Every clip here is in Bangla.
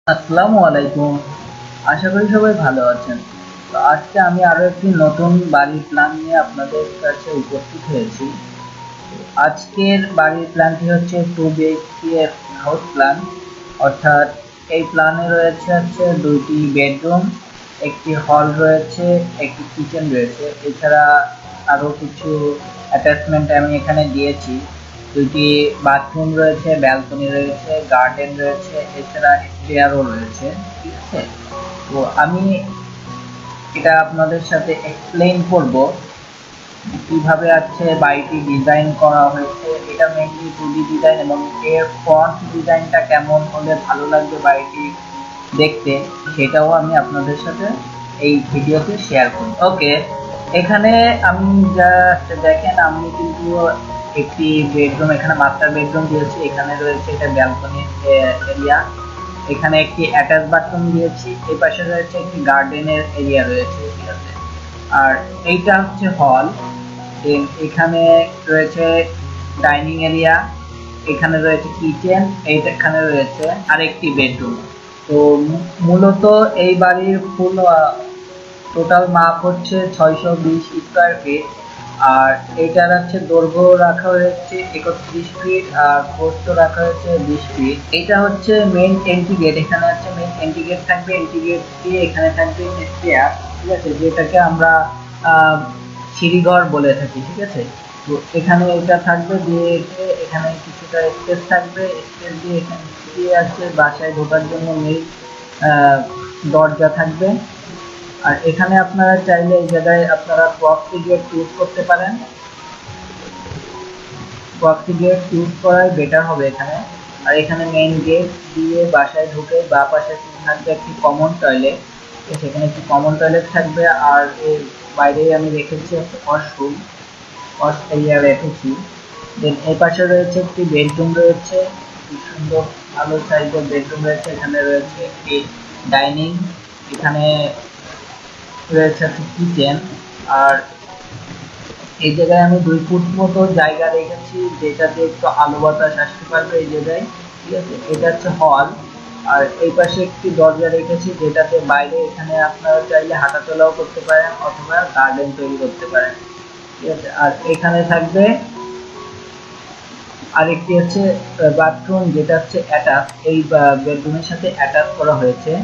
আসসালামু আলাইকুম। আশা করি সবাই ভালো আছেন। তো আজকে আমি আরো একটি নতুন বাড়ির প্ল্যান নিয়ে আপনাদের কাছে উপস্থিত হয়েছি। আজকের বাড়ির প্ল্যানটি হচ্ছে 2 BHK হাউস প্ল্যান, অর্থাৎ এই প্ল্যানে রয়েছে দুইটি বেডরুম, একটি হল রয়েছে, একটি কিচেন রয়েছে। এছাড়া আরো কিছু অ্যাটাচমেন্ট আমি এখানে দিয়েছি। দুইটি বাথরুম রয়েছে, ব্যালকনি রয়েছে, গার্ডেন রয়েছে, এছাড়া স্টেয়ারও রয়েছে। ঠিক আছে, তো আমি এটা আপনাদের সাথে এক্সপ্লেইন করব কিভাবে আছে বাড়িটি ডিজাইন করা হয়েছে। এটা মেইনলি 2D ডিজাইন এবং এর ফ্রন্ট ডিজাইনটা কেমন হলে ভালো লাগবে বাড়িটি দেখতে, সেটাও আমি আপনাদের সাথে এই ভিডিওতে শেয়ার করব। ওকে, এখানে আমি জাস্ট দেখেন, আমি কিন্তু একটি বেডরুম, এখানে মাস্টার বেডরুম দিয়েছি। এখানে রয়েছে এটা ব্যালকনি এরিয়া, এখানে একটি অ্যাটাচ বাথরুম দিয়েছি, এই পাশে রয়েছে একটি গার্ডেনের এরিয়া রয়েছে। ঠিক আছে, আর এইটা হচ্ছে হল। দেন এখানে রয়েছে ডাইনিং এরিয়া, এখানে রয়েছে কিচেন, এইখানে রয়েছে আরেকটি বেডরুম। তো মূলত এই বাড়ির ফুল টোটাল মাপ হচ্ছে 620 স্কোয়ার ফিট। আর এইটার হচ্ছে দৈর্ঘ্য রাখা হয়েছে 31 ফিট, আর প্রস্থ রাখা হয়েছে 20 ফিট। এটা হচ্ছে মেইন এন্ট্রি গেট, এখানে হচ্ছে মেইন এন্ট্রি গেট থাকবে। এন্ট্রি গেট দিয়ে এখানে থাকবে স্টেয়ার, ঠিক আছে, যেটাকে আমরা সিঁড়িঘর বলে থাকি। ঠিক আছে, তো এখানে এটা থাকবে, দিয়ে এখানে কিছুটা স্পেস থাকবে, স্পেস দিয়ে এখানে দিয়ে আছে বাসায় ঢোকার জন্য মেইন দরজা থাকবে। আর এখানে আপনারা চাইলে এই জায়গায় আপনারা প্রক্সি গেট ইউজ করতে পারেন, প্রক্সি গেট ইউজ করাই বেটার হবে এখানে। আর এখানে মেইন গেট দিয়ে বাসায় ঢুকে বা পাশে থাকবে একটি কমন টয়লেট, সেখানে একটি কমন টয়লেট থাকবে। আর এর বাইরেই আমি রেখেছি একটা ওয়াশরুম, ওয়াশ এরিয়া রেখেছি। দেন এই পাশে রয়েছে একটি বেডরুম রয়েছে, খুব সুন্দর ভালো সাইজের বেডরুম রয়েছে। এখানে রয়েছে একটি ডাইনিং, এখানে রয়েছে একটি কিচেন। আর এই জায়গায় আমি 2 ফুট মতো জায়গা রেখেছি, যেটাতে একটু আলো বাতাস আসতে পারবে এই জায়গায়। ঠিক আছে, এটা হচ্ছে হল। আর এই পাশে একটি দরজা রেখেছি, যেটাতে বাইরে এখানে আপনারা চাইলে হাঁটাচলাও করতে পারেন অথবা গার্ডেন তৈরি করতে পারেন। ঠিক আছে, আর এখানে থাকবে আরেকটি হচ্ছে বাথরুম, যেটা হচ্ছে অ্যাটাচ, এই বেডরুমের সাথে অ্যাটাচ করা হয়েছে।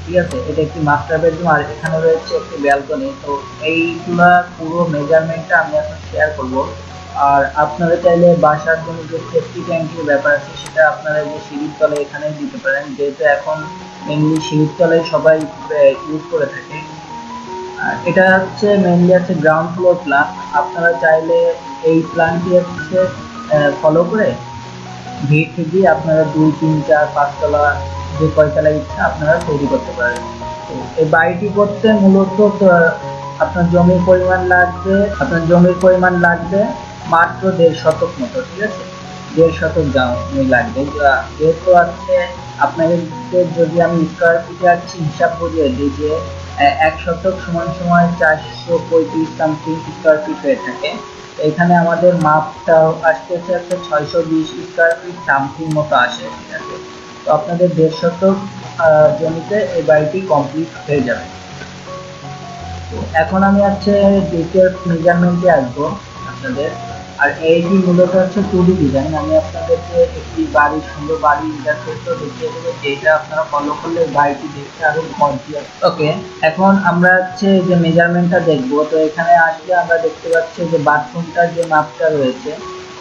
ঠিক আছে, এটা একটি মাস্টার বেডরুম, আর এখানে রয়েছে একটি ব্যালকনি। তো এইগুলা পুরো মেজারমেন্টটা আমি এখন শেয়ার করব। আর আপনারা চাইলে বাসার জন্য যে সেফটি ট্যাঙ্কের ব্যাপার আছে, সেটা আপনারা যে সিঁড়ির তলে এখানে দিতে পারেন, যেহেতু এখন মেনলি সিঁড়ির তলে সবাই ইউজ করে থাকে। আর এটা হচ্ছে মেনলি আছে গ্রাউন্ড ফ্লোর প্ল্যান। আপনারা চাইলে এই প্ল্যানটি হচ্ছে ফলো করে ভিট দিয়ে আপনারা 2 3 4 5 তলা যে কয়তলা ইচ্ছা আপনারা তৈরি করতে পারেন। তো এই বাড়িটি করতে মূলত আপনার জমির পরিমাণ লাগবে, মাত্র 1.5 শতক মতো। ঠিক আছে, 1.5 শতক জমি লাগবে। যেহেতু আছে আপনাদের, যদি আমি স্কোয়ার ফিটে হিসাব করিয়ে দিই যে 1 শতক সমান সমান 435 সামথিং স্কোয়ার ফিট হয়ে থাকে। এখানে আমাদের মাপটা আসতেছে হচ্ছে 620 স্কোয়ার ফিট সামথিং মতো আসে। ঠিক আছে, তো আপনাদের 1.5 শতক জমিতে এই বাড়িটি কমপ্লিট হয়ে যাবে। তো এখন আমি হচ্ছে ডিটেলস মেজারমেন্টে আসবো আপনাদের। আর এইটি মূলত হচ্ছে 2D ডিজাইন। আমি আপনাদেরকে একটি বাড়ি, সুন্দর বাড়ি ইন্টারফেসও দেখিয়ে দেবো, যেটা আপনারা ফলো করলে বাড়িটি দেখতে আরো গর্জিয়াস। ওকে, এখন আমরা হচ্ছে যে মেজারমেন্টটা দেখবো। তো এখানে আসলে আমরা দেখতে পাচ্ছি যে বাথরুমটার যে মাপটা রয়েছে,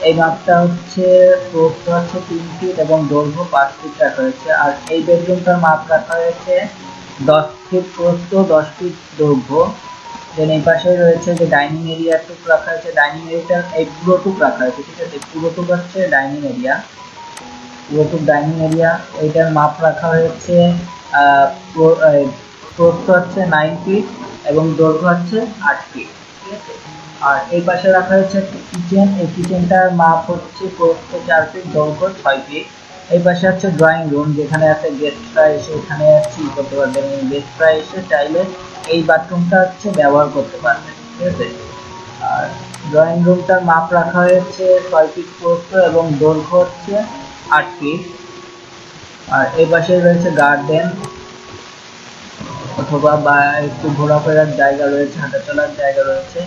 এই মাপটা হচ্ছে প্রস্থ হচ্ছে 3 ফিট এবং দৈর্ঘ্য 5 ফিট রাখা হয়েছে। আর এই বেডরুমটার মাপ রাখা হয়েছে 10 ফিট প্রস্থ, 10 ফিট দৈর্ঘ্য। দেন এই পাশে রয়েছে যে ডাইনিং এরিয়া টুক রাখা হয়েছে, ডাইনিং এরিয়াটা এই পুরোটুক রাখা হয়েছে। ঠিক আছে, পুরোটুক হচ্ছে ডাইনিং এরিয়া, পুরোটুক ডাইনিং এরিয়া। এইটার মাপ রাখা হয়েছে প্রস্থ হচ্ছে 9 ফিট এবং দৈর্ঘ্য হচ্ছে 8 ফিট। ঠিক আছে, আর এই পাশে রাখা হয়েছে একটা কিচেন, এই কিচেনটার মাপ হচ্ছে প্রস্থ 4 ফিট, দৈর্ঘ্য 6 ফিট। এই পাশে হচ্ছে ড্রয়িং রুম, যেখানে আছে গেস্টরা এসে এখানে চিল করতে পারবেন। গেস্টরা এসে চাইলে এই বাথরুমটা হচ্ছে ব্যবহার করতে পারবেন। ঠিক আছে, আর ড্রয়িং রুমটার মাপ রাখা হয়েছে 6 ফিট প্রস্থ এবং দৈর্ঘ্য হচ্ছে 8 ফিট। আর এই পাশে রয়েছে গার্ডেন অথবা বা একটু ঘোরাফেরার জায়গা রয়েছে, হাঁটা চলার জায়গা রয়েছে।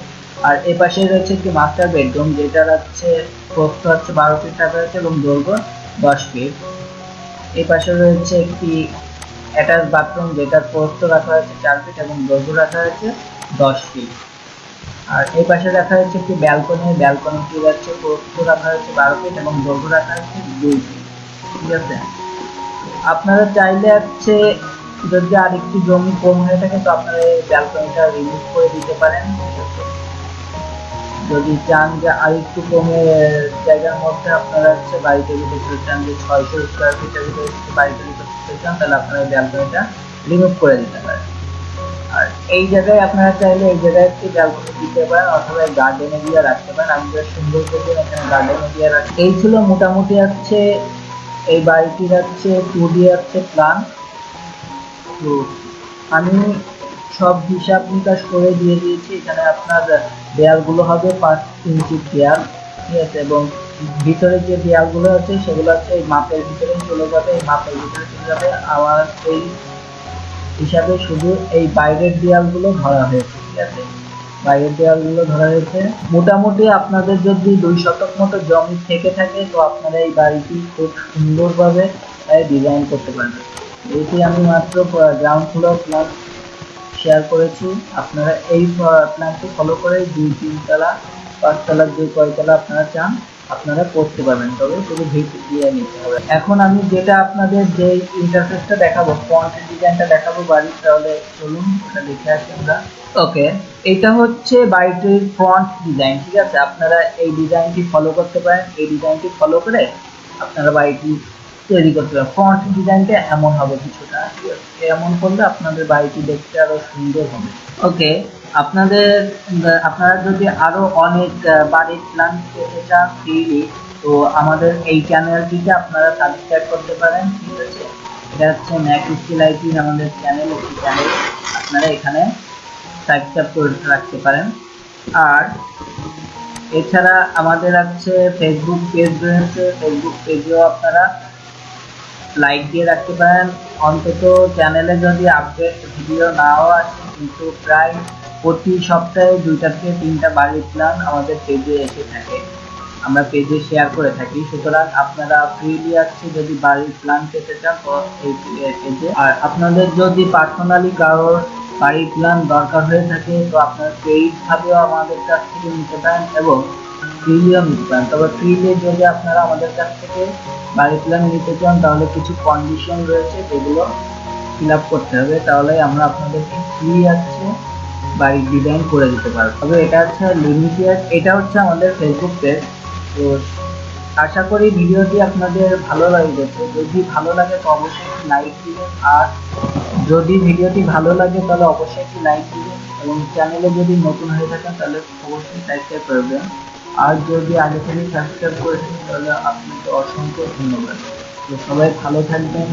আর এই পাশে রয়েছে একটি মাস্টার বেডরুম, যেটার হচ্ছে প্রস্থ হচ্ছে 12 ফিট রাখা হয়েছে এবং দৈর্ঘ্য 10 ফিট। এই পাশে রয়েছে একটি অ্যাটাচ বাথরুম, যেটার প্রস্থ রাখা হয়েছে 4 ফিট এবং দৈর্ঘ্য রাখা হয়েছে 10 ফিট। আর এই পাশে রাখা হয়েছে একটি ব্যালকনিটি হচ্ছে প্রস্থ রাখা হয়েছে 12 ফিট এবং দৈর্ঘ্য রাখা হয়েছে 2 ফিট। ঠিক আছে, আপনারা চাইলে হচ্ছে যদি আরেকটু জমি কম হয়ে থাকে তো আপনারা এই ব্যালকনিটা রিমুভ করে দিতে পারেন। ঠিক আছে, যদি চান যে আরেকটু কমে জায়গার মধ্যে আপনারা হচ্ছে বাড়ি তৈরি করতে চান, যে 600 স্কোয়ার ফিটের ভিতরে বাড়ি তৈরি করতে চান, তাহলে আপনারা এই ব্যালকনিটা রিমুভ করে দিতে পারেন। আর এই জায়গায় আপনারা চাইলে এই জায়গায় একটি ব্যালকনি দিতে পারেন অথবা গার্ডেন এরিয়া রাখতে পারেন। আমি বেশ সুন্দর করে এখানে গার্ডেন এরিয়া রাখি। এই ছিল মোটামুটি হচ্ছে এই বাড়িটির হচ্ছে 2D হচ্ছে প্ল্যান। তো আমি সব হিসাব নিকাশ করে দিয়ে দিয়েছি। এখানে আপনার দেয়ালগুলো হবে 5 ইঞ্চি দেয়াল, ঠিক আছে, এবং ভিতরে যে দেয়ালগুলো আছে সেগুলো হচ্ছে এই মাপের ভিতরে চলে যাবে, এই মাপের ভিতরে চলে যাবে। আমার এই হিসাবে শুধু এই বাইরের দেয়ালগুলো ধরা হয়েছে। ঠিক আছে, বাইরের দেয়ালগুলো ধরা হয়েছে। মোটামুটি আপনাদের যদি 2 শতক মতো জমি থেকে থাকে তো আপনারা এই বাড়িটি খুব সুন্দরভাবে ডিজাইন করতে পারবেন। এটি আমি মাত্র গ্রাউন্ড ফ্লোর প্ল্যান শেয়ার করেছি। আপনারা এই প্ল্যানটি ফলো করে 2-3 তলা 5 তলার যে কয়তলা আপনারা চান আপনারা করতে পারবেন, তবে শুধু ভিত দিয়ে নিতে হবে। এখন আমি যেটা আপনাদের যে ইন্টারফেসটা দেখাবো, ফন্ট ডিজাইনটা দেখাবো বাড়ির, তাহলে চলুন ওটা দেখে আসি আমরা। ওকে, এটা হচ্ছে বাড়িটির ফ্রন্ট ডিজাইন। ঠিক আছে, আপনারা এই ডিজাইনটি ফলো করতে পারেন। এই ডিজাইনটি ফলো করে আপনারা বাড়িটি তৈরি করতে পারেন। ফ্রন্ট ডিজাইনটা এমন হবে কিছুটা, ঠিক আছে, এমন করলে আপনাদের বাড়িটি দেখতে আরো সুন্দর হবে। ওকে, আপনারা যদি আরো অনেক বাড়ির প্ল্যান পেতে চান ফ্রিলি, তো আমাদের এই চ্যানেলটিকে আপনারা সাবস্ক্রাইব করতে পারেন। ঠিক আছে, এটা হচ্ছে ম্যাকস্কি লাইটিং আমাদের চ্যানেল, একটি চ্যানেল, আপনারা এখানে সাবস্ক্রাইব করে রাখতে পারেন। আর এছাড়া আমাদের হচ্ছে ফেসবুক পেজ রয়েছে, ফেসবুক পেজেও আপনারা লাইক দিয়ে রাখতে পারেন। অন্তত চ্যানেলে যদি আপডেট ভিডিও নাও আসে, কিন্তু প্রায় প্রতি সপ্তাহে 2টা থেকে 3টা বাড়ির প্ল্যান আমাদের পেজে এসে থাকে, আমরা পেজে শেয়ার করে থাকি। সুতরাং আপনারা ফ্রিলি আসছে যদি বাড়ির প্ল্যান পেতে চান তো এই পেজে। আর আপনাদের যদি পার্সোনালি কারোর বাড়ির প্ল্যান দরকার হয়ে থাকে তো আপনারা পেইড ভাবেও আমাদের কাছ থেকে নিতে পারেন এবং ফ্রিলিও নিতে পারেন। তবে ফ্রিলি যদি আপনারা আমাদের কাছ থেকে বাড়ির প্ল্যান নিতে চান তাহলে কিছু কন্ডিশন রয়েছে যেগুলো ফিল আপ করতে হবে, তাহলে আমরা আপনাদেরকে ফ্রি আছে বাড়ির ডিজাইন করে দিতে পারবো। তবে এটা হচ্ছে লিমিটেড। এটা হচ্ছে আমাদের ফেসবুক পেজ। তো আশা করি ভিডিওটি আপনাদের ভালো লাগবে। যদি ভালো লাগে তো অবশ্যই একটি লাইক দিবেন, আর যদি ভিডিওটি ভালো লাগে তাহলে অবশ্যই একটি লাইক দিবেন, এবং চ্যানেলে যদি নতুন হয়ে থাকেন তাহলে অবশ্যই সাবস্ক্রাইব করবেন। আর যদি আগে থেকে সাবস্ক্রাইব করেছেন তাহলে আপনাকে অসংখ্য ধন্যবাদ। তো সবাই ভালো থাকবেন।